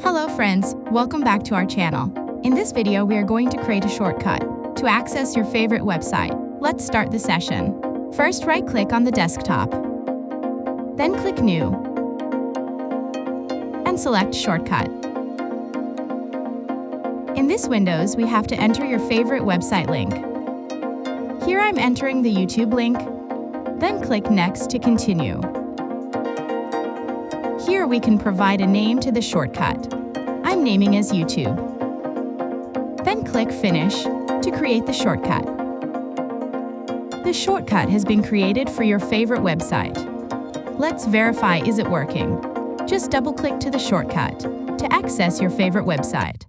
Hello friends, welcome back to our channel. In this video, we are going to create a shortcut to access your favorite website. Let's start the session. First, right-click on the desktop. Then click New and select Shortcut. In this windows, we have to enter your favorite website link. Here I'm entering the YouTube link, then click Next to continue. Here we can provide a name to the shortcut. I'm naming as YouTube. Then click Finish to create the shortcut. The shortcut has been created for your favorite website. Let's verify is it working. Just double-click to the shortcut to access your favorite website.